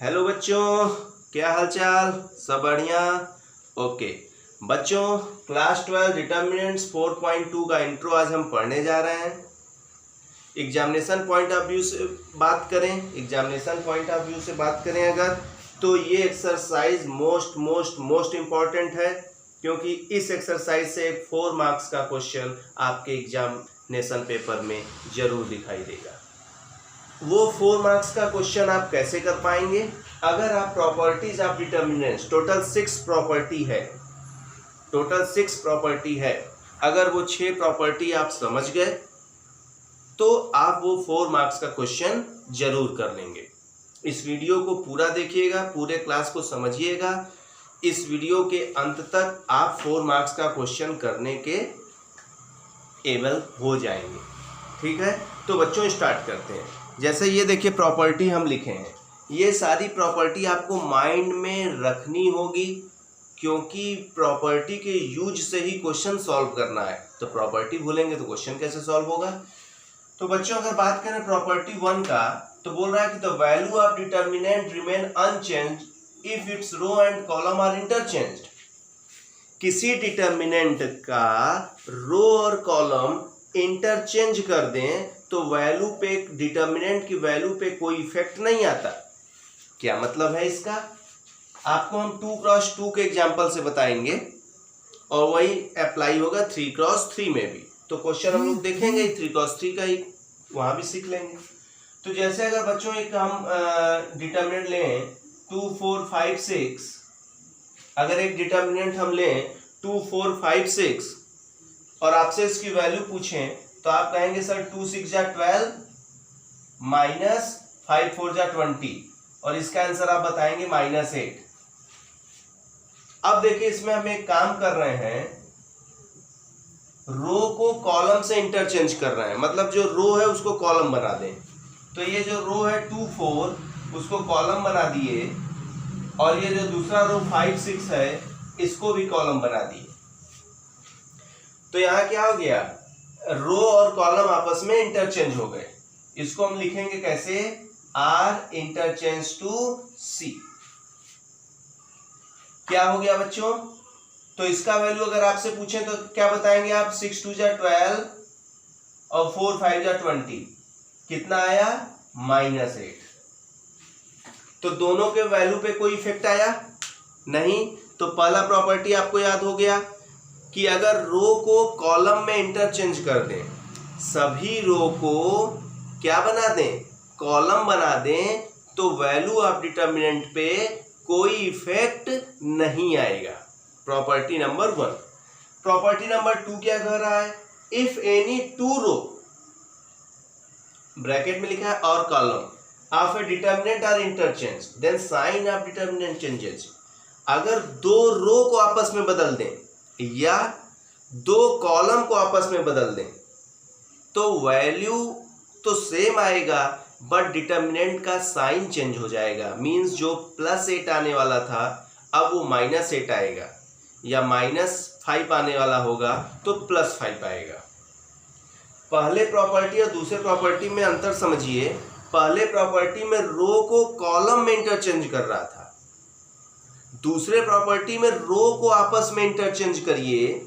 Hello बच्चों, क्या हालचाल? सब बढ़िया? ओके बच्चों, क्लास 12 डिटर्मिनेंट्स 4.2 का इंट्रो आज हम पढ़ने जा रहे हैं। एग्जामिनेशन पॉइंट ऑफ व्यू से बात करें अगर तो ये एक्सरसाइज मोस्ट इम्पॉर्टेंट है, क्योंकि इस एक्सरसाइज से एक 4 मार्क्स का क्वेश्चन आपके एग्जामिनेशन पेपर में जरूर दिखाई देगा। वो 4 मार्क्स का क्वेश्चन आप कैसे कर पाएंगे? अगर आप properties of determinants, total 6 property है, अगर वो 6 प्रॉपर्टी आप समझ गए तो आप वो 4 मार्क्स का क्वेश्चन जरूर कर लेंगे। इस वीडियो को पूरा देखिएगा, पूरे क्लास को समझिएगा। इस वीडियो के अंत तक आप 4 मार्क्स का क्वेश्चन करने के एबल हो जाएंगे। ठीक है, तो बच्चों स्टार्ट करते हैं। जैसे ये देखिए प्रॉपर्टी हम लिखे हैं, ये सारी प्रॉपर्टी आपको माइंड में रखनी होगी, क्योंकि प्रॉपर्टी के यूज से ही क्वेश्चन सॉल्व करना है। तो प्रॉपर्टी भूलेंगे तो क्वेश्चन कैसे सॉल्व होगा? तो बच्चों अगर बात करें प्रॉपर्टी 1 का, तो बोल रहा है कि the value of determinant remain unchanged if its row and column are interchanged. किसी डिटर्मिनेंट का रो और कॉलम इंटरचेंज कर दें तो वैल्यू पे, डिटर्मिनेंट की वैल्यू पे कोई इफेक्ट नहीं आता। क्या मतलब है इसका? आपको हम 2x2 के एग्जांपल से बताएंगे और वही अप्लाई होगा 3x3 में भी। तो क्वेश्चन हम लोग देखेंगे 3x3 का ही, वहां भी सीख लेंगे। तो जैसे अगर बच्चों एक हम डिटर्मिनेंट लें 2 4 5 6, अगर एक डिटर्मिनेंट हम लें 2 4 5 6 और आपसे इसकी वैल्यू पूछें तो आप कहेंगे सर 2 6 जा 12 माइनस 5 4 जा 20, और इसका आंसर आप बताएंगे -8। अब देखिए इसमें हम एक काम कर रहे हैं, रो को कॉलम से इंटरचेंज कर रहे हैं, मतलब जो रो है उसको कॉलम बना दें। तो ये जो रो है 2 4 उसको कॉलम बना दिए, और ये जो दूसरा रो 5 6 है इसको भी कॉलम बना दिए। तो यहां क्या हो गया? रो और कॉलम आपस में इंटरचेंज हो गए। इसको हम लिखेंगे कैसे? आर इंटरचेंज टू सी। क्या हो गया बच्चों? तो इसका वैल्यू अगर आपसे पूछे तो क्या बताएंगे आप? 6 2 जा 12 और 4 5 जा 20, कितना आया? -8। तो दोनों के वैल्यू पे कोई इफेक्ट आया नहीं। तो पहला प्रॉपर्टी आपको याद हो गया कि अगर रो को कॉलम में इंटरचेंज कर दें, सभी रो को क्या बना दें? कॉलम बना दें, तो वैल्यू ऑफ डिटर्मिनेंट पे कोई इफेक्ट नहीं आएगा। Property number 1। प्रॉपर्टी नंबर 2 क्या कह रहा है? इफ एनी 2 रो, ब्रैकेट में लिखा है और column of a determinant are interchange then sign of determinant changes. अगर 2 रो को आपस में बदल दें या 2 कॉलम को आपस में बदल दें तो वैल्यू तो सेम आएगा, बट डिटर्मिनेंट का साइन चेंज हो जाएगा। मींस जो +8 आने वाला था अब वो -8 आएगा, या -5 आने वाला होगा तो +5 आएगा। पहले प्रॉपर्टी और दूसरे प्रॉपर्टी में अंतर समझिए। पहले प्रॉपर्टी में रो को कॉलम में इंटरचेंज कर रहा था, दूसरे प्रॉपर्टी में रो को आपस में इंटरचेंज करिए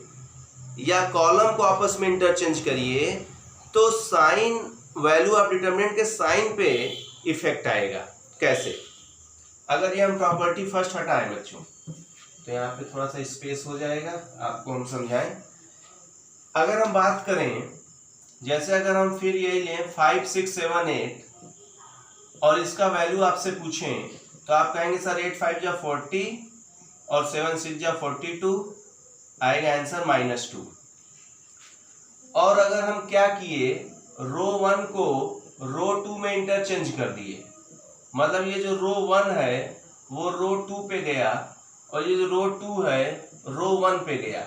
या कॉलम को आपस में इंटरचेंज करिए तो साइन, वैल्यू ऑफ डिटर्मिनेंट के साइन पे इफेक्ट आएगा। कैसे? अगर ये हम प्रॉपर्टी फर्स्ट हटाएं बच्चों, तो यहाँ पे थोड़ा सा स्पेस हो जाएगा, आपको हम समझाएं। अगर हम बात करें, जैसे अगर हम फिर यही लें 5 6 7 8 और इसका वैल्यू आपसे पूछें तो आप कहेंगे सर 8 5 जा 40 और 7 6 जा 42, आएगा आंसर -2। और अगर हम क्या किए, रो 1 को रो 2 में इंटरचेंज कर दिए, मतलब ये जो रो 1 है वो रो 2 पे गया और ये जो रो 2 है रो 1 पे गया,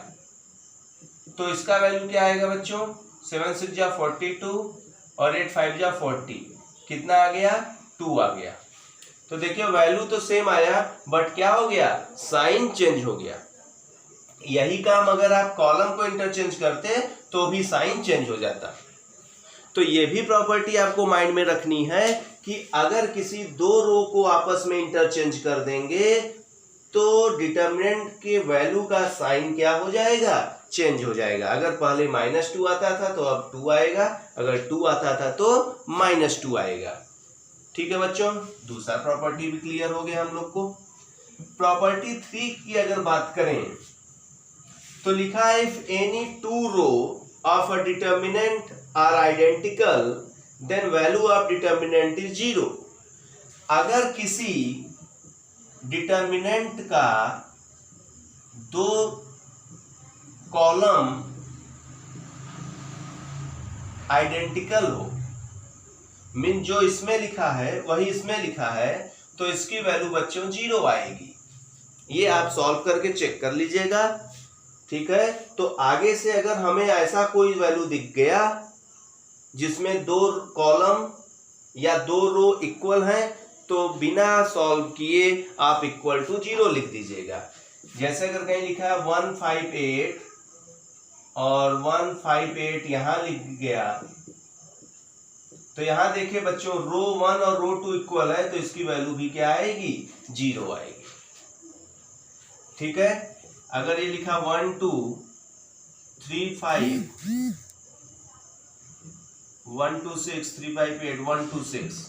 तो इसका वैल्यू क्या आएगा बच्चों? 7 6 जा 42 और 8 5 जा 40, कितना आ गया? 2 आ गया। तो देखिए वैल्यू तो सेम आया, बट क्या हो गया? साइन चेंज हो गया। यही काम अगर आप कॉलम को इंटरचेंज करते तो भी साइन चेंज हो जाता। तो ये भी प्रॉपर्टी आपको माइंड में रखनी है कि अगर किसी दो रो को आपस में इंटरचेंज कर देंगे तो डिटर्मिनेंट के वैल्यू का साइन क्या हो जाएगा, चेंज हो जाएगा। अगर पहले -2 आता था तो अब 2 आएगा, अगर 2 आता था तो -2 आएगा। ठीक है बच्चों, दूसरा प्रॉपर्टी भी क्लियर हो गया हम लोग को। प्रॉपर्टी 3 की अगर बात करें तो लिखा है if any two row of a determinant are identical then value of determinant is 0। अगर किसी डिटर्मिनेंट का दो कॉलम आइडेंटिकल हो, मीन जो इसमें लिखा है वही इसमें लिखा है, तो इसकी वैल्यू बच्चों 0 आएगी। ये आप सॉल्व करके चेक कर लीजिएगा। ठीक है, तो आगे से अगर हमें ऐसा कोई वैल्यू दिख गया जिसमें दो कॉलम या दो रो इक्वल हैं तो बिना सॉल्व किए आप इक्वल टू 0 लिख दीजिएगा। जैसे अगर कहीं लिखा है 158 और 158 यहां लिख गया तो यहां देखिए बच्चों रो 1 और रो 2 इक्वल है तो इसकी वैल्यू भी क्या आएगी, 0 आएगी। ठीक है, अगर ये लिखा 1 2 3 5 1 2 6 3 5 8 1 2 6,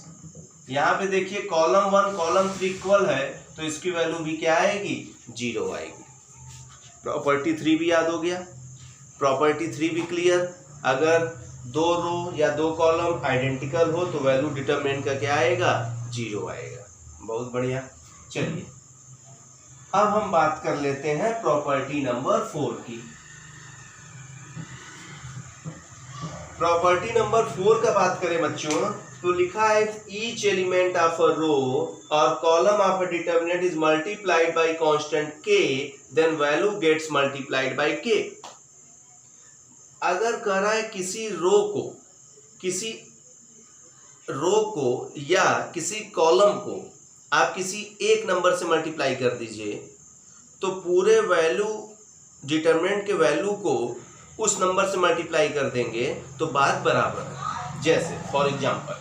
यहाँ पे देखिए कॉलम 1 कॉलम 3 इक्वल है तो इसकी वैल्यू भी क्या आएगी, 0 आएगी। प्रॉपर्टी 3 भी याद हो गया, प्रॉपर्टी 3 भी क्लियर। अगर दो रो या दो कॉलम आइडेंटिकल हो तो वैल्यू डिटरमिनेंट का क्या आएगा, 0 आएगा। बहुत बढ़िया। चलिए अब हम बात कर लेते हैं प्रॉपर्टी नंबर 4 की। प्रॉपर्टी नंबर 4 का बात करें बच्चों तो लिखा है each element of a row और column of a determinant is multiplied by constant k then value gets multiplied by k। अगर कह रहा है किसी रो को या किसी कॉलम को आप किसी एक नंबर से मल्टीप्लाई कर दीजिए तो पूरे वैल्यू डिटर्मिनेंट के वैल्यू को उस नंबर से मल्टीप्लाई कर देंगे तो बात बराबर है। जैसे फॉर एग्जांपल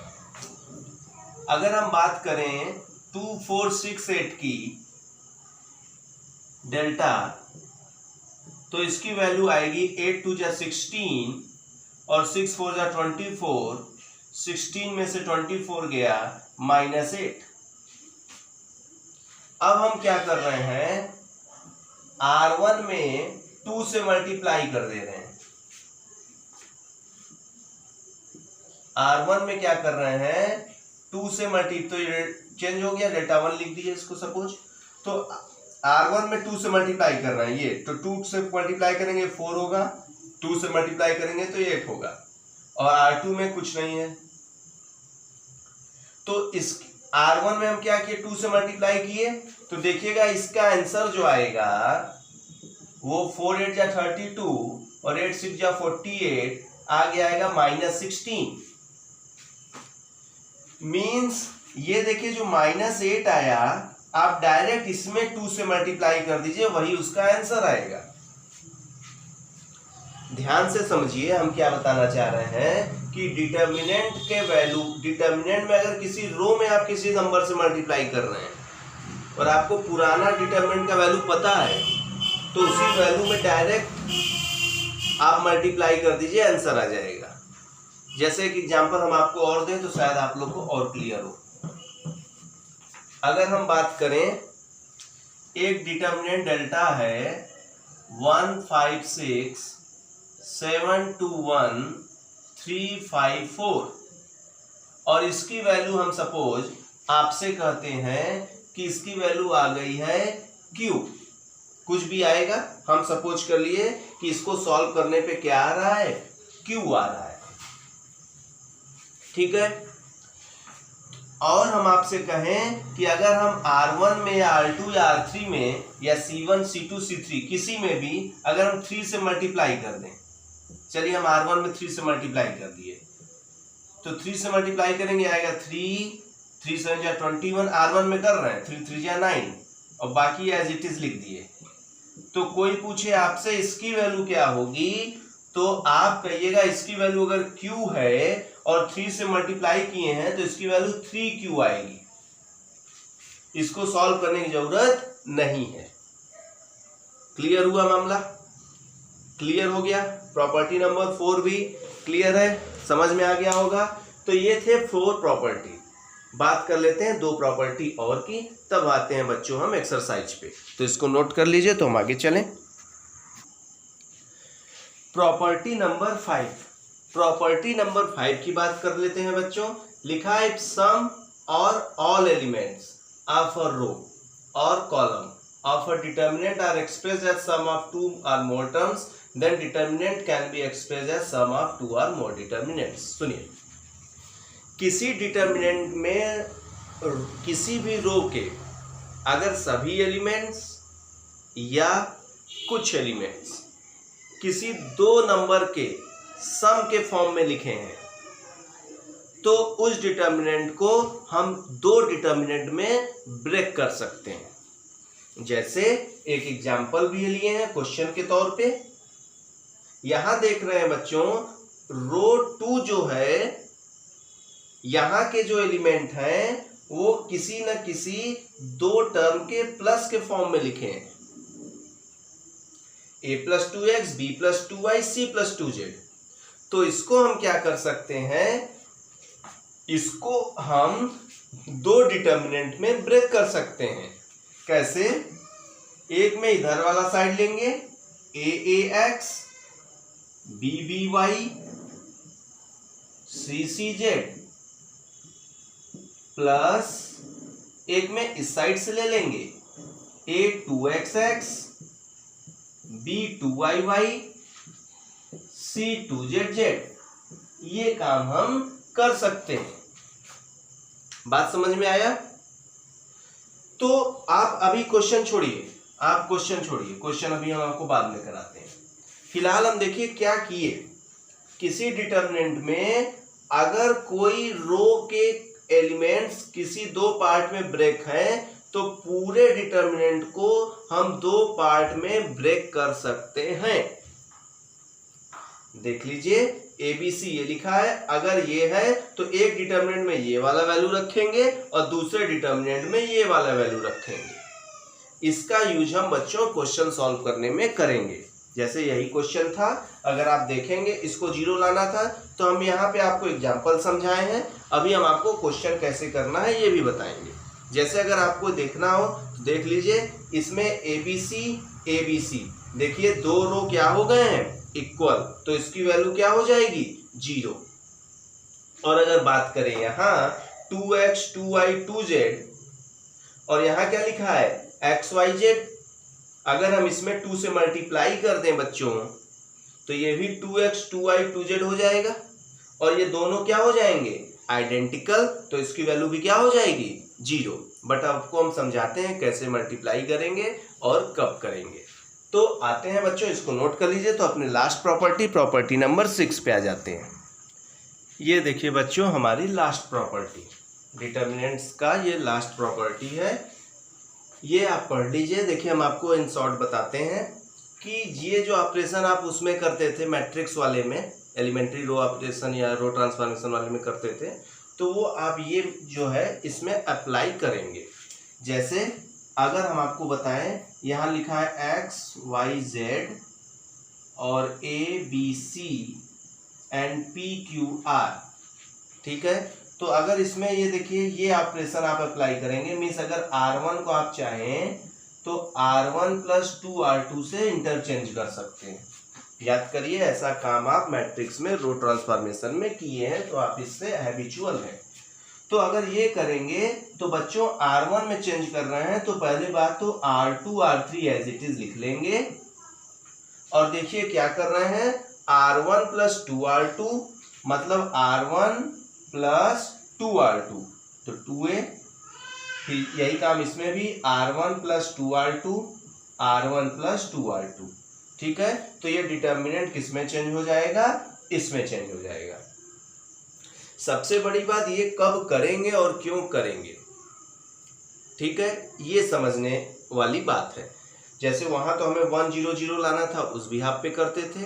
अगर हम बात करें 2 4 6 8 की डेल्टा तो इसकी वैल्यू आएगी 8 2 जा 16 और 6 4 जा 24, 16 में से 24 गया -8। अब हम क्या कर रहे हैं, R1 में 2 से मल्टीप्लाई कर दे रहे हैं। R1 में क्या कर रहे हैं, 2 से तो ये चेंज हो गया, डेल्टा 1 लिख दीजिए इसको सपोज। तो R1 में 2 से मल्टीप्लाई कर रहे हैं ये, तो 2 से मल्टीप्लाई करेंगे 4 होगा, 2 से मल्टीप्लाई करेंगे तो 8 होगा, और R2 में कुछ नहीं है। तो इस R1 में हम क्या किए, 2 से मल्टीप्लाई किए, तो देखिएगा इसका आंसर जो आएगा वो 4 8 जा 32 और 8 6 जा 48 आगे आएगा -16। मीन्स ये देखिए जो -8 आया आप डायरेक्ट इसमें 2 से मल्टीप्लाई कर दीजिए, वही उसका आंसर आएगा। ध्यान से समझिए हम क्या बताना चाह रहे हैं कि डिटर्मिनेंट के वैल्यू, डिटर्मिनेंट में अगर किसी रो में आप किसी नंबर से मल्टीप्लाई कर रहे हैं और आपको पुराना डिटर्मिनेंट का वैल्यू पता है तो उसी वैल्यू में डायरेक्ट आप मल्टीप्लाई कर दीजिए, आंसर आ जाएगा। जैसे कि एग्जांपल हम आपको और दें तो शायद आप लोग को और क्लियर हो। अगर हम बात करें एक डिटर्मिनेंट डेल्टा है 1 5 6 7 2 1 3 5 4 और इसकी वैल्यू हम सपोज आपसे कहते हैं कि इसकी वैल्यू आ गई है Q, कुछ भी आएगा, हम सपोज कर लिए कि इसको सॉल्व करने पे क्या आ रहा है, Q आ रहा है। ठीक है, और हम आपसे कहें कि अगर हम R1 में या R2 या R3 में या C1 C2 C3 किसी में भी अगर हम 3 से मल्टीप्लाई कर दें, चलिए हम R1 में 3 से मल्टीप्लाई कर दिए तो 3 से मल्टीप्लाई करेंगे आएगा 3 7 जा 21, R1 में कर रहे हैं 3 3 जा 9 और बाकी एज इट इज लिख दिए। तो कोई पूछे आपसे इसकी वैल्यू क्या होगी तो आप कहिएगा इसकी वैल्यू अगर Q है और 3 से मल्टीप्लाई किए हैं तो इसकी वैल्यू 3q आएगी। इसको सॉल्व करने की जरूरत नहीं है। क्लियर हुआ मामला? क्लियर हो गया? प्रॉपर्टी नंबर 4 भी क्लियर है, समझ में आ गया होगा। तो ये थे 4 प्रॉपर्टी। बात कर लेते हैं 2 प्रॉपर्टी और की, तब आते हैं बच्चों हम एक्सरसाइज पे। तो इसको नोट कर लीजिए तो हम आगे चलें। Property number 5। प्रॉपर्टी नंबर 5 की बात कर लेते हैं बच्चों। लिखा है सम और all elements of a row और column of a determinant are expressed as sum of 2 or more terms, then determinant can be expressed as sum of 2 or more determinants। सुनिए, किसी डिटर्मिनेंट में किसी भी रो के अगर सभी एलिमेंट्स या कुछ एलिमेंट्स किसी 2 नंबर के सम के फॉर्म में लिखे हैं तो उस डिटर्मिनेंट को हम 2 डिटर्मिनेंट में ब्रेक कर सकते हैं। जैसे एक एग्जाम्पल भी लिए हैं क्वेश्चन के तौर पे। यहां देख रहे हैं बच्चों, रो 2 जो है, यहां के जो एलिमेंट हैं वो किसी न किसी 2 टर्म के प्लस के फॉर्म में लिखे हैं, a+2x, b+2y, c+2z। तो इसको हम क्या कर सकते हैं, इसको हम 2 डिटर्मिनेंट में ब्रेक कर सकते हैं। कैसे? एक में इधर वाला साइड लेंगे ax, bby, ccz, प्लस एक में इस साइड से ले लेंगे a2xx, b2yy, c2zz। ये काम हम कर सकते हैं। बात समझ में आया? तो आप अभी क्वेश्चन छोड़िए, क्वेश्चन अभी हम आपको बाद में कराते हैं। फिलहाल हम देखिए क्या किए। किसी डिटर्मिनेंट में अगर कोई रो के एलिमेंट्स किसी 2 पार्ट में ब्रेक हैं तो पूरे डिटर्मिनेंट को हम 2 पार्ट में ब्रेक कर सकते हैं। देख लीजिए, ABC ये लिखा है, अगर ये है तो एक डिटर्मिनेंट में ये वाला वैल्यू रखेंगे और दूसरे डिटर्मिनेंट में ये वाला वैल्यू रखेंगे। इसका यूज हम बच्चों क्वेश्चन सॉल्व करने में करेंगे। जैसे यही क्वेश्चन था, अगर आप देखेंगे इसको 0 लाना था तो हम यहाँ पे आपको एग्जांपल समझाए हैं। अभी हम आपको क्वेश्चन कैसे करना है ये भी बताएंगे। जैसे अगर आपको देखना हो तो देख लीजिए, इसमें ABC देखिए 2 रो क्या हो गए हैं, इक्वल, तो इसकी वैल्यू क्या हो जाएगी, 0। और अगर बात करें यहाँ 2x, 2y, 2z और यहाँ क्या लिखा है xyz, अगर हम इसमें 2 से मल्टीप्लाई कर दें बच्चों तो ये भी 2x, 2y, 2z हो जाएगा और ये दोनों क्या हो जाएंगे, आइडेंटिकल, तो इसकी वैल्यू भी क्या हो जाएगी, 0। बट आपको हम समझाते हैं कैसे मल्टीप्लाई करेंगे और कब करेंगे। तो आते हैं बच्चों, इसको नोट कर लीजिए। तो अपने लास्ट प्रॉपर्टी नंबर 6 पे आ जाते हैं। ये देखिए बच्चों, हमारी लास्ट प्रॉपर्टी, डिटर्मिनेंट्स का ये लास्ट प्रॉपर्टी है। ये आप पढ़ लीजिए। देखिए, हम आपको इन शॉर्ट बताते हैं कि ये जो ऑपरेशन आप उसमें करते थे मैट्रिक्स वाले में, एलिमेंट्री रो ऑपरेशन या रो ट्रांसफॉर्मेशन वाले में करते थे, तो वो आप ये जो है इसमें अप्लाई करेंगे। जैसे अगर हम आपको बताएं, यहाँ लिखा है x, y, z और a, b, c and p, q, r, ठीक है। तो अगर इसमें ये देखिए ये ऑपरेशन आप अप्लाई करेंगे, मीन्स अगर r1 को आप चाहें तो r1 + 2r2 से इंटरचेंज कर सकते हैं। याद करिए, ऐसा काम आप मैट्रिक्स में रो ट्रांसफॉर्मेशन में किए हैं तो आप इससे हैबिचुअल हैं। तो अगर ये करेंगे तो बच्चों r1 में चेंज कर रहे हैं तो पहली बात तो r2, r3 as it is लिख लेंगे और देखिए क्या कर रहे हैं, r1 + 2r2 मतलब r1 + 2r2, तो 2a। फिर यही काम इसमें भी r1 + 2r2, r1 + 2r2, ठीक है। तो ये डिटर्मिनेंट किस में चेंज हो जाएगा, इसमें चेंज हो जाएगा। सबसे बड़ी बात ये कब करेंगे और क्यों करेंगे, ठीक है, ये समझने वाली बात है। जैसे वहां तो हमें 1 0 0 लाना था, उस बिहाफ पे करते थे।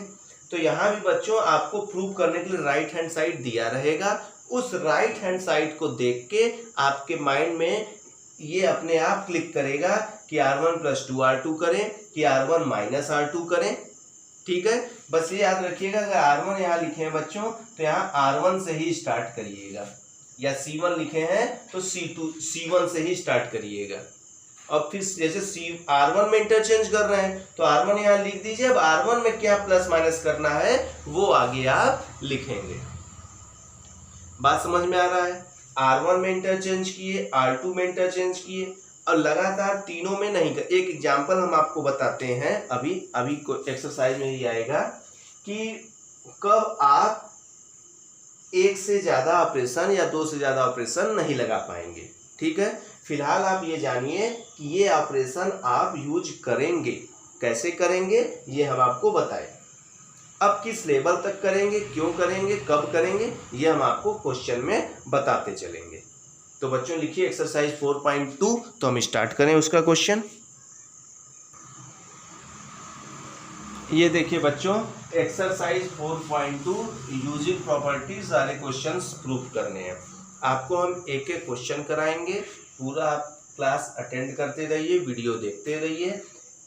तो तो यहाँ भी बच्चों आपको प्रूव करने के लिए राइट हैंड साइड दिया रहेगा। उस राइट हैंड साइड को देख के आपके माइंड में ये अपने आप क्लिक करेगा कि R1 + 2R2 करें कि R1 - R2 करें। ठीक है, बस ये याद रखिएगा अगर R1 यहाँ लिखे हैं बच्चों तो यहाँ R1 से ही स्टार्ट करिएगा, या C1 लिखे हैं तो C1 से ही स्टार्ट करिएगा। अब फिर जैसे R1 में इंटरचेंज कर रहे हैं तो R1 यहाँ लिख दीजिए। अब R1 में क्या प्लस माइनस करना है वो आगे आप लिखेंगे। बात समझ में आ रहा है? R1 में इंटरचेंज किए, R2 में इंटरचेंज किए और लगातार तीनों में नहीं कर। एक एग्जांपल हम आपको बताते हैं, अभी को एक्सरसाइज में ही आएगा कि कब आप एक से ज्यादा ऑपरेशन या दो से ज्यादा ऑपरेशन नहीं लगा पाएंगे। ठीक है, फिलहाल आप ये जानिए कि ये ऑपरेशन आप यूज करेंगे, कैसे करेंगे ये हम आपको बताएं। अब किस लेवल तक करेंगे, क्यों करेंगे, कब करेंगे, ये हम आपको क्वेश्चन में बताते चलेंगे। तो बच्चों लिखिए एक्सरसाइज 4.2। तो हम स्टार्ट करें उसका क्वेश्चन। ये देखिए बच्चों एक्सरसाइज 4.2 यूजिंग प्रॉपर्टीज वाले क्वेश्चंस प्रूव करने हैं। आपको हम एक एक क्वेश्चन कराएंगे, पूरा आप क्लास अटेंड करते रहिए, वीडियो देखते रहिए,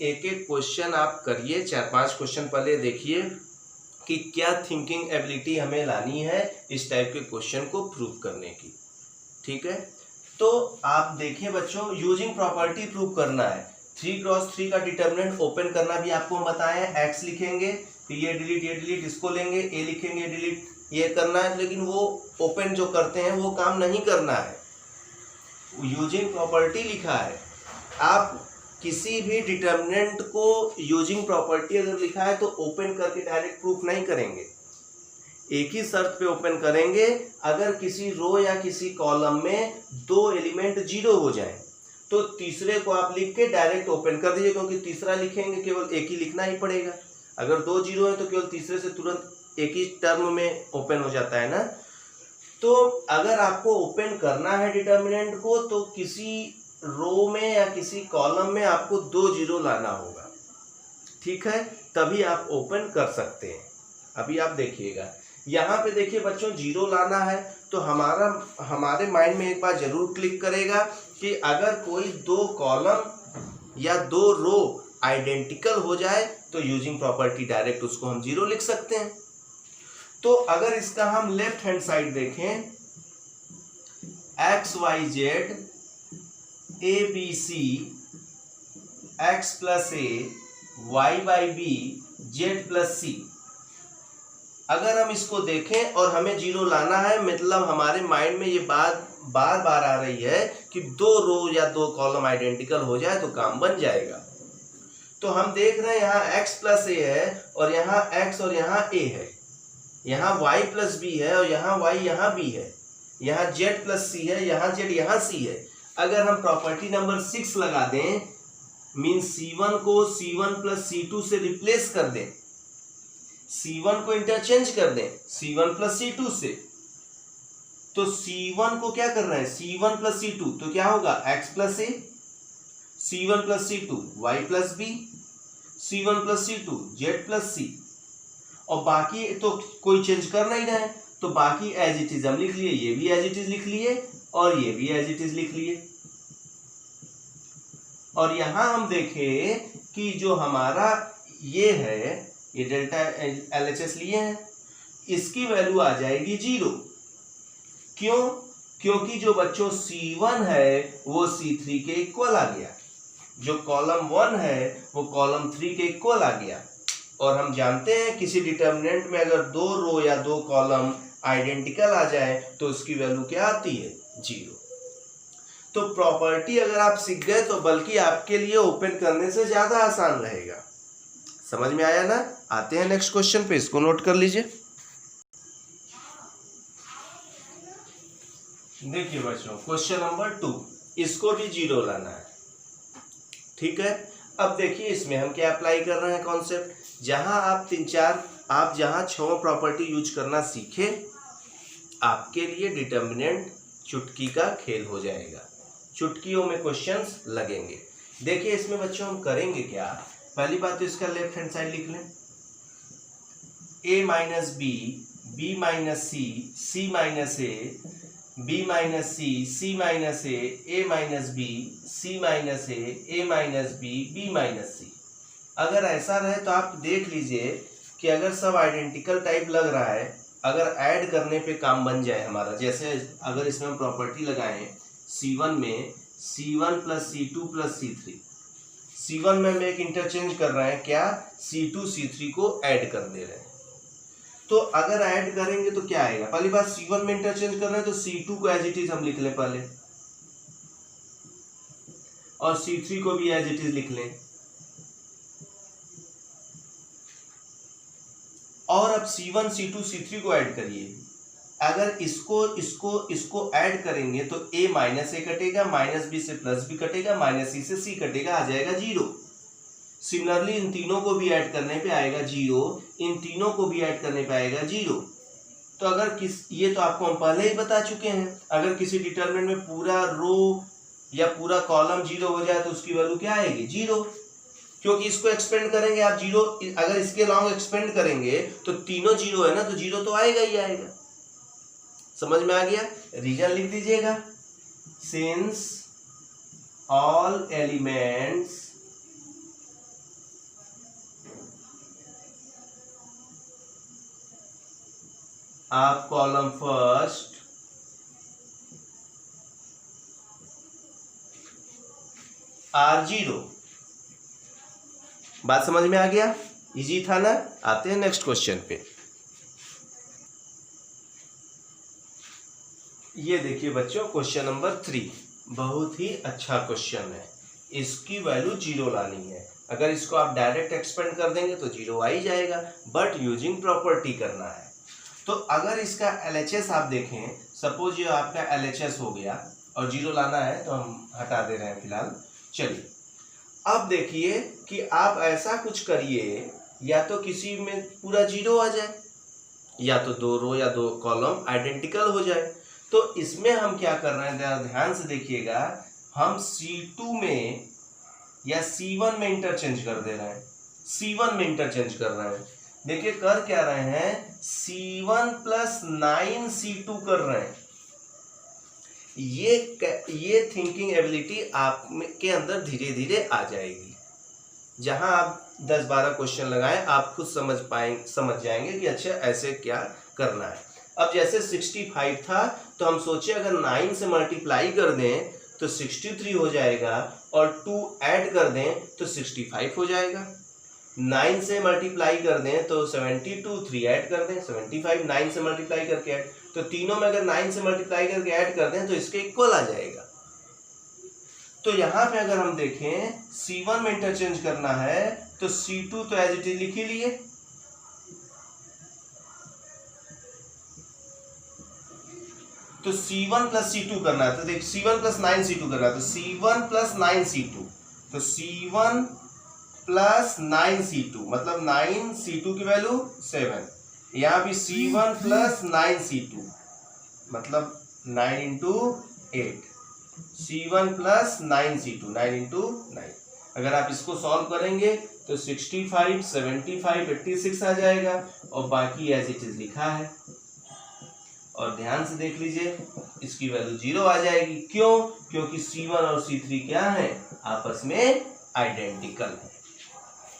एक एक क्वेश्चन आप करिए। 4-5 क्वेश्चन पहले देखिए कि क्या थिंकिंग एबिलिटी हमें लानी है इस टाइप के क्वेश्चन को प्रूव करने की। ठीक है, तो आप देखिए बच्चों यूजिंग प्रॉपर्टी प्रूव करना है। 3x3 का डिटर्मिनेंट ओपन करना भी आपको हम बताए हैं। एक्स लिखेंगे तो ये डिलीट इसको लेंगे, ए लिखेंगे डिलीट, ये करना है। लेकिन वो ओपन जो करते हैं वो काम नहीं करना है, यूजिंग प्रॉपर्टी लिखा है। आप किसी भी डिटर्मिनेंट को यूजिंग प्रॉपर्टी अगर लिखा है तो ओपन करके डायरेक्ट प्रूफ नहीं करेंगे, एक ही शर्त पे ओपन करेंगे। अगर किसी रो या किसी कॉलम में दो एलिमेंट 0 हो जाए तो तीसरे को आप लिख के डायरेक्ट ओपन कर दीजिए, क्योंकि तीसरा लिखेंगे केवल एक ही लिखना ही पड़ेगा। अगर 2 0 है तो केवल तीसरे से तुरंत एक ही टर्म में ओपन हो जाता है ना। तो अगर आपको ओपन करना है डिटर्मिनेंट को तो किसी रो में या किसी कॉलम में आपको 2 0 लाना होगा। ठीक है, तभी आप ओपन कर सकते हैं। अभी आप देखिएगा यहाँ पे देखिए बच्चों 0 लाना है तो हमारे माइंड में एक बार जरूर क्लिक करेगा कि अगर कोई 2 कॉलम या 2 रो आइडेंटिकल हो जाए तो यूजिंग प्रॉपर्टी डायरेक्ट उसको हम 0 लिख सकते हैं। तो अगर इसका हम लेफ्ट हैंड साइड देखें, X Y Z A B C X plus A Y by B Z plus C, अगर हम इसको देखें और हमें 0 लाना है, मतलब हमारे माइंड में ये बात बार बार आ रही है कि 2 रो या 2 कॉलम आइडेंटिकल हो जाए तो काम बन जाएगा। तो हम देख रहे हैं यहाँ x प्लस ए है और यहाँ x और यहाँ a है, यहाँ y प्लस b है और यहाँ y यहाँ b है, यहाँ z प्लस c है, यहाँ z यहाँ c है। अगर हम प्रॉपर्टी नंबर 6 लगा दें, मीन C1 को C1 प्लस C2 से रिप्लेस कर दें, C1 को इंटरचेंज कर दें C1 प्लस C2 से, तो C1 को क्या कर रहे हैं C1 प्लस C2, तो क्या होगा x प्लस ए, C1 plus C2 y plus b, C1 plus C2 z plus c, और बाकी तो कोई चेंज कर नहीं रहे, तो बाकी एज इट इज हम लिख लिए, ये भी एज इट इज लिख लिए और ये भी एज इट इज लिख लिए। और यहां हम देखें कि जो हमारा ये है, ये डेल्टा LHS लिए हैं, इसकी वैल्यू आ जाएगी 0। क्यों? क्योंकि जो बच्चों C1 है वो C3 के इक्वल आ गया, जो कॉलम 1 है वो कॉलम 3 के इक्वल आ गया। और हम जानते हैं किसी डिटर्मिनेंट में अगर 2 रो या 2 कॉलम आइडेंटिकल आ जाए तो उसकी वैल्यू क्या आती है 0। तो प्रॉपर्टी अगर आप सीख गए तो बल्कि आपके लिए ओपन करने से ज्यादा आसान रहेगा। समझ में आया ना? आते हैं नेक्स्ट क्वेश्चन पे, इसको नोट कर लीजिए। देखिए बच्चों क्वेश्चन नंबर 2, इसको भी 0 लाना है। ठीक है, अब देखिए इसमें हम क्या अप्लाई कर रहे हैं कॉन्सेप्ट, जहां आप 3-4 आप जहां 6 प्रॉपर्टी यूज करना सीखे, आपके लिए डिटर्मिनेंट चुटकी का खेल हो जाएगा, चुटकियों में क्वेश्चंस लगेंगे। देखिए इसमें बच्चों हम करेंगे क्या, पहली बात तो इसका लेफ्ट हैंड साइड लिख लें, ए माइनस बी, बी माइनस सी, सी माइनस ए, बी माइनस सी, सी माइनस ए माइनस बी, सी माइनस ए माइनस बी माइनस सी। अगर ऐसा रहे तो आप देख लीजिए कि अगर सब आइडेंटिकल टाइप लग रहा है, अगर ऐड करने पे काम बन जाए हमारा, जैसे अगर इसमें हम प्रॉपर्टी लगाएं C1 में C1 plus C2 plus C3, C1 में हम एक इंटरचेंज कर रहे हैं, क्या C2 C3 को ऐड कर दे रहे हैं। तो अगर ऐड करेंगे तो क्या आएगा, पहली बात C1 में इंटरचेंज कर रहे हैं तो C2 को एज इट इज हम लिख लें पहले, और C3 को भी एज इट इज लिख लें। और अब C1 C2 C3 को ऐड करिए, अगर इसको ऐड करेंगे तो a माइनस ए कटेगा, माइनस बी से प्लस बी कटेगा, माइनस सी से सी कटेगा, आ जाएगा 0। सिमिलरली इन तीनों को भी ऐड करने पे आएगा 0, इन तीनों को भी ऐड करने पे आएगा 0। तो अगर ये तो आपको हम पहले ही बता चुके हैं, अगर किसी डिटरमिनेंट में पूरा रो या पूरा कॉलम 0 हो जाए तो उसकी वैल्यू क्या आएगी, 0, क्योंकि इसको एक्सपेंड करेंगे आप 0, अगर इसके लॉन्ग एक्सपेंड करेंगे तो तीनों 0 है ना, तो 0 तो आएगा ही आएगा। समझ में आ गया, रीजन लिख दीजिएगा, since all elements of column first are 0। बात समझ में आ गया, इजी था ना। आते हैं नेक्स्ट क्वेश्चन पे। ये देखिए बच्चों, क्वेश्चन नंबर 3 बहुत ही अच्छा क्वेश्चन है। इसकी वैल्यू 0 लानी है। अगर इसको आप डायरेक्ट एक्सपेंड कर देंगे तो 0 आ ही जाएगा, बट यूजिंग प्रॉपर्टी करना है। तो अगर इसका LHS आप देखें, सपोज ये आपका LHS हो गया और 0 लाना है तो हम हटा दे रहे हैं फिलहाल। चलिए अब देखिए कि आप ऐसा कुछ करिए, या तो किसी में पूरा 0 आ जाए, या तो 2 रो या 2 कॉलम आइडेंटिकल हो जाए। तो इसमें हम क्या कर रहे हैं, ध्यान से देखिएगा, हम C2 में या C1 में इंटरचेंज कर दे रहे हैं, C1 में इंटरचेंज कर रहे हैं। देखिए कर क्या रहे हैं, C1 प्लस 9C2 कर रहे हैं। ये थिंकिंग एबिलिटी आप के अंदर धीरे धीरे आ जाएगी। जहां आप 10-12 क्वेश्चन लगाएं, आप खुद समझ जाएंगे कि अच्छा ऐसे क्या करना है। अब जैसे 65 था तो हम सोचे अगर 9 से मल्टीप्लाई कर दें तो 63 हो जाएगा, और 2 ऐड कर दें तो 65 हो जाएगा। 9 से मल्टीप्लाई कर दें तो 72, 3 ऐड कर दें 75, 9 से मल्टीप्लाई करके ऐड, तो तीनों में अगर 9 से मल्टीप्लाई करके ऐड कर दें तो इसके इक्वल आ जाएगा। तो यहाँ पे अगर हम देखें C1 में इंटरचेंज करना है तो C2 तो एज इट इज लिख ही लिए, तो C1 प्लस C2 करना है, तो देख C1 प्लस 9C2 करना है, तो C1 प्लस 9C2, तो C1 प्लस 9C2 मतलब 9C2 की वैल्यू 7, यहाँ भी C1 प्लस 9C2 मतलब 9 into 8, C1 plus 9C2 9 into 9। अगर आप इसको सॉल्व करेंगे तो 65, 75, 86 आ जाएगा, और बाकी एज इट इज लिखा है। और ध्यान से देख लीजिए, इसकी वैल्यू 0 आ जाएगी। क्यों? क्योंकि C1 और C3 क्या है, आपस में आइडेंटिकल है।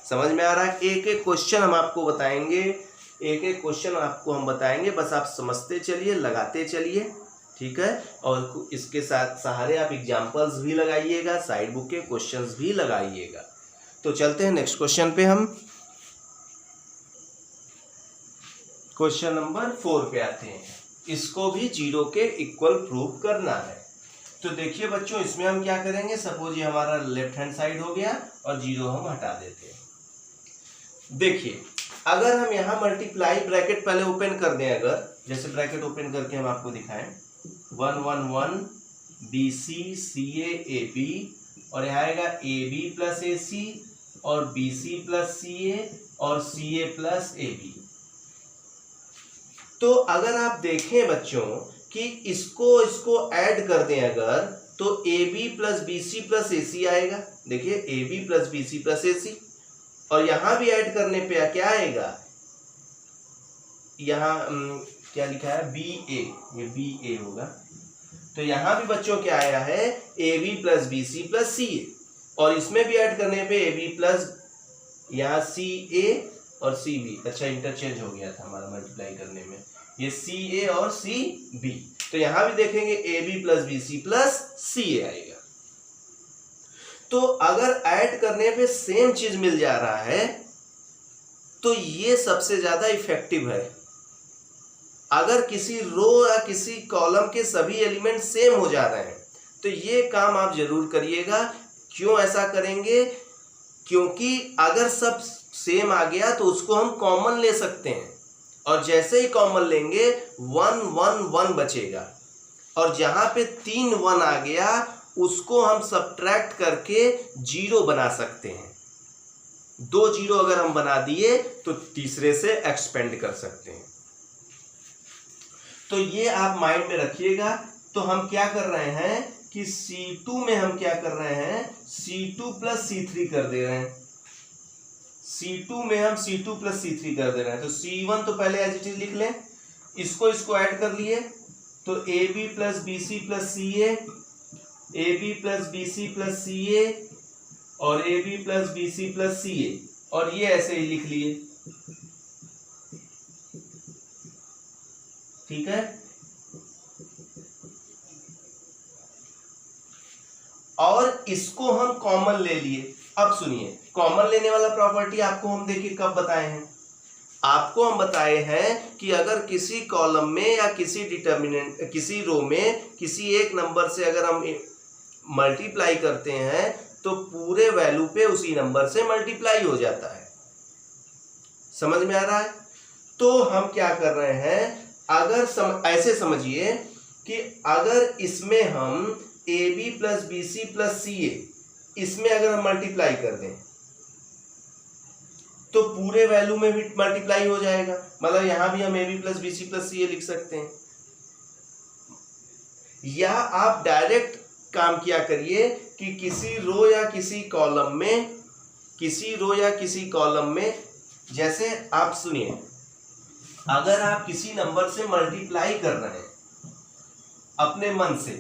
समझ में आ रहा है? एक एक क्वेश्चन हम आपको बताएंगे, एक एक क्वेश्चन आपको हम बताएंगे, बस आप समझते चलिए, लगाते चलिए, ठीक है। और इसके साथ सहारे आप एग्जाम्पल्स भी लगाइएगा, साइड बुक के क्वेश्चंस भी लगाइएगा। तो चलते हैं नेक्स्ट क्वेश्चन पे। हम क्वेश्चन नंबर 4 पे आते हैं। इसको भी 0 के इक्वल प्रूव करना है। तो देखिए बच्चों, इसमें हम क्या करेंगे, सपोज ये हमारा लेफ्ट हैंड साइड हो गया और 0 हम हटा देते हैं। देखिए अगर हम यहाँ मल्टीप्लाई ब्रैकेट पहले ओपन कर दें, अगर जैसे ब्रैकेट ओपन करके हम आपको दिखाएं, 1 1 1 BC CA AB, और यहाँ आएगा AB प्लस AC और BC प्लस CA और CA प्लस AB। तो अगर आप देखें बच्चों कि इसको ऐड कर दें अगर, तो AB plus BC plus AC आएगा। देखिए AB plus BC plus AC, और यहां भी ऐड करने पे क्या आएगा, यहाँ क्या लिखा है बी ए, ये बी ए होगा। तो यहाँ भी बच्चों क्या आया है A B plus B C plus C A, और इसमें भी ऐड करने पे ए बी प्लस यहाँ सी ए और सी बी, अच्छा इंटरचेंज हो गया था हमारा मल्टीप्लाई करने में, ये सी ए और सी बी। तो यहाँ भी देखेंगे A B plus B C plus C A आएगा। तो अगर ऐड करने पे सेम चीज मिल जा रहा है तो ये सबसे ज्यादा इफेक्टिव है। अगर किसी रो या किसी कॉलम के सभी एलिमेंट सेम हो जा रहे हैं तो ये काम आप जरूर करिएगा। क्यों ऐसा करेंगे? क्योंकि अगर सब सेम आ गया तो उसको हम कॉमन ले सकते हैं, और जैसे ही कॉमन लेंगे 1 1 1 बचेगा, और जहां पे 3 1 आ गया उसको हम सब्ट्रैक्ट करके 0 बना सकते हैं। 2 0 अगर हम बना दिए तो तीसरे से एक्सपेंड कर सकते हैं। तो ये आप माइंड में रखिएगा। तो हम क्या कर रहे हैं कि C2 में हम क्या कर रहे हैं C2 प्लस C3 कर दे रहे हैं। C2 में हम C2 प्लस C3 कर दे रहे हैं। तो C1 तो पहले एज इट इज लिख लें, इसको ऐड कर लिए तो AB plus BC plus CA, AB plus BC plus CA और AB plus BC plus CA, और ये ऐसे ही लिख लिए, ठीक है। और इसको हम कॉमन ले लिए। अब सुनिए, कॉमन लेने वाला प्रॉपर्टी आपको हम देखिए कब बताए हैं। आपको हम बताए हैं कि अगर किसी कॉलम में या किसी डिटर्मिनेंट किसी रो में किसी एक नंबर से अगर हम मल्टीप्लाई करते हैं तो पूरे वैल्यू पे उसी नंबर से मल्टीप्लाई हो जाता है। समझ में आ रहा है? तो हम क्या कर रहे हैं, अगर ऐसे समझिए कि अगर इसमें हम A B plus B C plus C A, इसमें अगर हम मल्टीप्लाई कर दें तो पूरे वैल्यू में भी मल्टीप्लाई हो जाएगा। मतलब यहां भी हम A B plus B C plus C A लिख सकते हैं। या आप डायरेक्ट काम किया करिए कि किसी रो या किसी कॉलम में जैसे आप सुनिए, अगर आप किसी नंबर से मल्टीप्लाई कर रहे हैं अपने मन से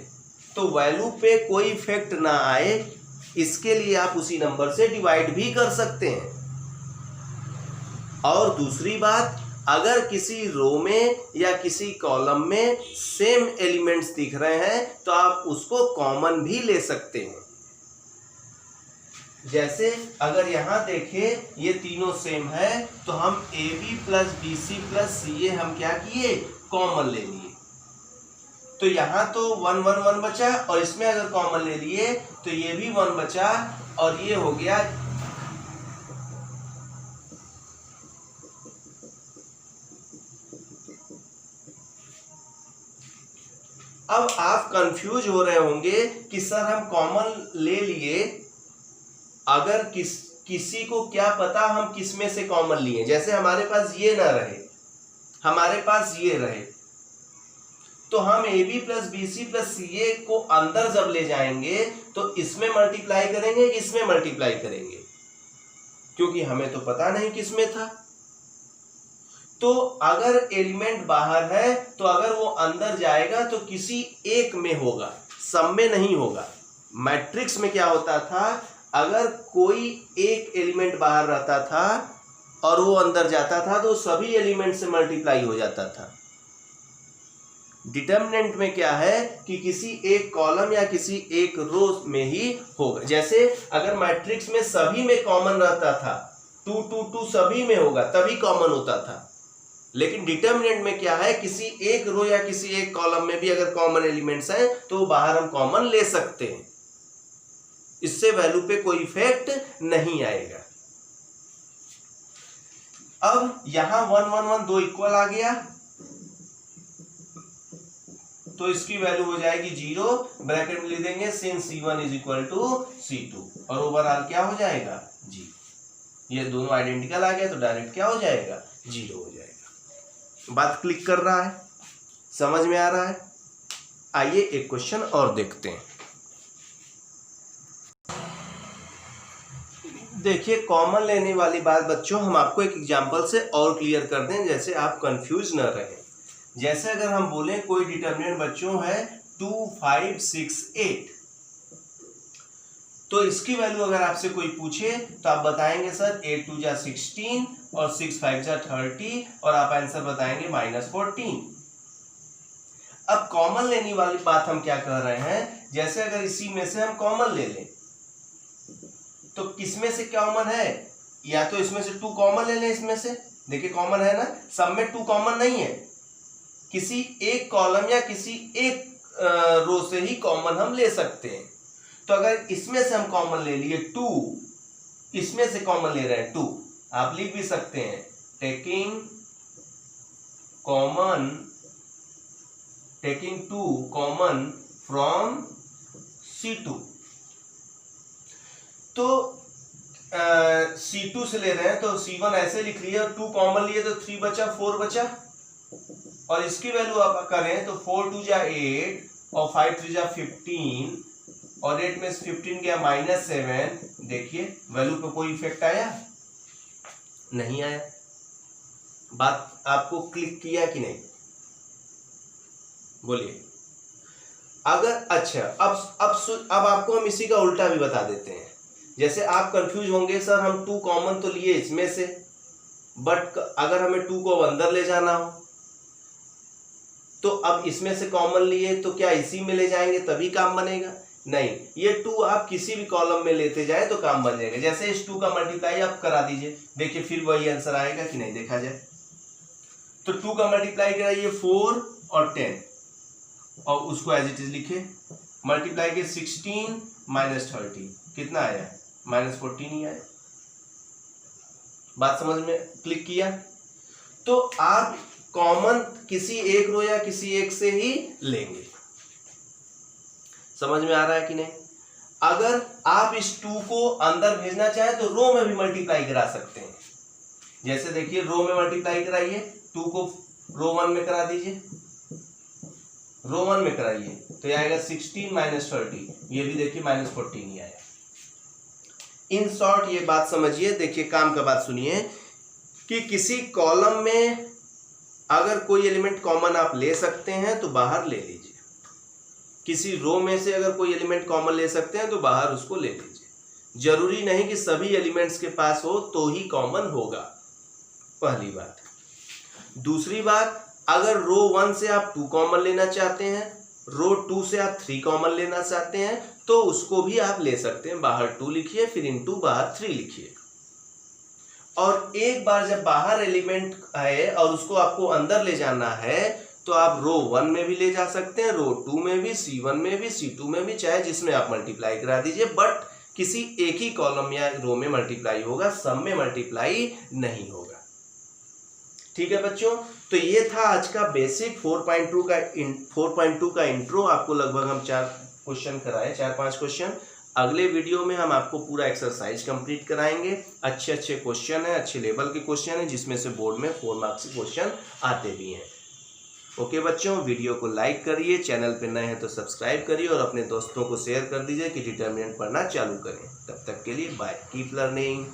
तो वैल्यू पे कोई इफेक्ट ना आए, इसके लिए आप उसी नंबर से डिवाइड भी कर सकते हैं। और दूसरी बात, अगर किसी रो में या किसी कॉलम में सेम एलिमेंट्स दिख रहे हैं तो आप उसको कॉमन भी ले सकते हैं। जैसे अगर यहां देखें ये तीनों सेम है तो हम A B plus B C plus C A हम क्या किए, कॉमन ले लिए। तो यहां तो 1 1 1 बचा, और इसमें अगर कॉमन ले लिए तो ये भी 1 बचा, और ये हो गया अब आप कंफ्यूज हो रहे होंगे कि सर हम कॉमन ले लिए, अगर किसी को क्या पता हम किस में से कॉमन लिए। जैसे हमारे पास ये ना रहे, हमारे पास ये रहे, तो हम A B plus B C plus C A को अंदर जब ले जाएंगे तो इसमें मल्टीप्लाई करेंगे, इसमें मल्टीप्लाई करेंगे, क्योंकि हमें तो पता नहीं किस में था। तो अगर एलिमेंट बाहर है तो अगर वो अंदर जाएगा तो किसी एक में होगा, सब में नहीं होगा। मैट्रिक्स में क्या होता था, अगर कोई एक एलिमेंट बाहर रहता था और वो अंदर जाता था तो सभी एलिमेंट से मल्टीप्लाई हो जाता था। डिटर्मिनेंट में क्या है कि किसी एक कॉलम या किसी एक रो में ही होगा। जैसे अगर मैट्रिक्स में सभी में कॉमन रहता था, 2 2 2 सभी में होगा तभी कॉमन होता था। लेकिन डिटर्मिनेंट में क्या है, किसी एक रो या किसी एक कॉलम में भी अगर कॉमन एलिमेंट्स हैं तो बाहर हम कॉमन ले सकते हैं, इससे वैल्यू पे कोई इफेक्ट नहीं आएगा। अब यहां 1 1 1 2 इक्वल आ गया तो इसकी वैल्यू हो जाएगी 0, ब्रैकेट में लिख देंगे since C1 is equal to C2, और ओवरऑल क्या हो जाएगा 0। ये दोनों आइडेंटिकल आ गया तो डायरेक्ट क्या हो जाएगा 0 हो जाएगा। बात क्लिक कर रहा है, समझ में आ रहा है? आइए एक क्वेश्चन और देखते हैं। देखिए कॉमन लेने वाली बात बच्चों हम आपको एक एग्जांपल से और क्लियर कर दें, जैसे आप कंफ्यूज न रहें। जैसे अगर हम बोलें कोई डिटर्मिनेंट बच्चों है 2, 5, 6, 8, तो इसकी वैल्यू अगर आपसे कोई पूछे तो आप बताएंगे सर 8 2 जा 16 और 6 5 जा 30 और आप आंसर बताएंगे -14। अब कॉमन लेने वाली बात हम क्या कर रहे हैं, जैसे अगर इसी में से हम कॉमन ले लें तो किसमें से कॉमन है, या तो इसमें से 2 कॉमन ले लें। इसमें से देखिए कॉमन है ना, सब में 2 कॉमन नहीं है, किसी एक कॉलम या किसी एक रो से ही कॉमन हम ले सकते हैं। तो अगर इसमें से हम कॉमन ले लिए 2, इसमें से कॉमन ले रहे हैं 2, आप लिख भी सकते हैं टेकिंग 2 कॉमन फ्रॉम C2। तो C2 से ले रहे हैं तो C1 ऐसे लिख लिया, 2 कॉमन लिए तो 3 बचा, 4 बचा, और इसकी वैल्यू आप करें तो 4 2 जा 8 और 5 3 जा 15 और 8 में से 15 गया -7। देखिए वैल्यू पे कोई इफेक्ट आया? नहीं आया। बात आपको क्लिक किया कि नहीं, बोलिए। अगर अच्छा अब आपको हम इसी का उल्टा भी बता देते हैं। जैसे आप कंफ्यूज होंगे सर हम 2 कॉमन तो लिए इसमें से, बट अगर हमें 2 को अंदर ले जाना हो तो अब इसमें से कॉमन लिए तो क्या इसी में ले जाएंगे तभी काम बनेगा? नहीं, ये 2 आप किसी भी कॉलम में लेते जाए तो काम बन जाएगा। जैसे इस 2 का मल्टीप्लाई आप करा दीजिए, देखिए फिर वही आंसर आएगा कि नहीं, देखा जाए तो 2 का मल्टीप्लाई कराइए 4 और 10 और उसको एज इट इज लिखे, मल्टीप्लाई के 16 -30 कितना आया? -14 ही आया। बात समझ में क्लिक किया? तो आप कॉमन किसी एक रो या किसी एक से ही लेंगे। समझ में आ रहा है कि नहीं? अगर आप इस 2 को अंदर भेजना चाहे तो रो में भी मल्टीप्लाई करा सकते हैं। जैसे देखिए रो में मल्टीप्लाई कराइए, 2 को रो 1 में करा दीजिए, रो 1 में कराइए तो यह आएगा 16 -30, ये भी देखिए -14 ही आया। इन शॉर्ट ये बात समझिए, देखिए काम का बात सुनिए कि किसी कॉलम में अगर कोई एलिमेंट कॉमन आप ले सकते हैं तो बाहर ले लीजिए, किसी रो में से अगर कोई एलिमेंट कॉमन ले सकते हैं तो बाहर उसको ले लीजिए। जरूरी नहीं कि सभी एलिमेंट्स के पास हो तो ही कॉमन होगा, पहली बात। दूसरी बात, अगर रो 1 से आप 2 कॉमन लेना चाहते हैं, रो 2 से आप 3 कॉमन लेना चाहते हैं तो उसको भी आप ले सकते हैं। बाहर 2 लिखिए, फिर इनटू बाहर 3 लिखिए, और एक बार जब बाहर एलिमेंट है और उसको आपको अंदर ले जाना है तो आप रो 1 में भी ले जा सकते हैं, रो 2 में भी, C1 में भी, C2 में भी, चाहे जिसमें आप मल्टीप्लाई करा दीजिए, बट किसी एक ही कॉलम या रो में मल्टीप्लाई होगा, सब में मल्टीप्लाई नहीं होगा। ठीक है बच्चों, तो ये था आज का बेसिक 4.2 का इंट्रो। आपको लगभग हम 4 क्वेश्चन कराए, 4-5 क्वेश्चन। अगले वीडियो में हम आपको पूरा एक्सरसाइज कंप्लीट कराएंगे। अच्छे क्वेश्चन है, अच्छे लेवल के क्वेश्चन है, जिसमें से बोर्ड में 4 मार्क्स के क्वेश्चन आते भी हैं। ओके बच्चों, वीडियो को लाइक करिए, चैनल पे नए हैं तो सब्सक्राइब करिए और अपने दोस्तों को शेयर कर दीजिए कि डिटर्मिनेंट पढ़ना चालू करें। तब तक के लिए बाय, कीप लर्निंग।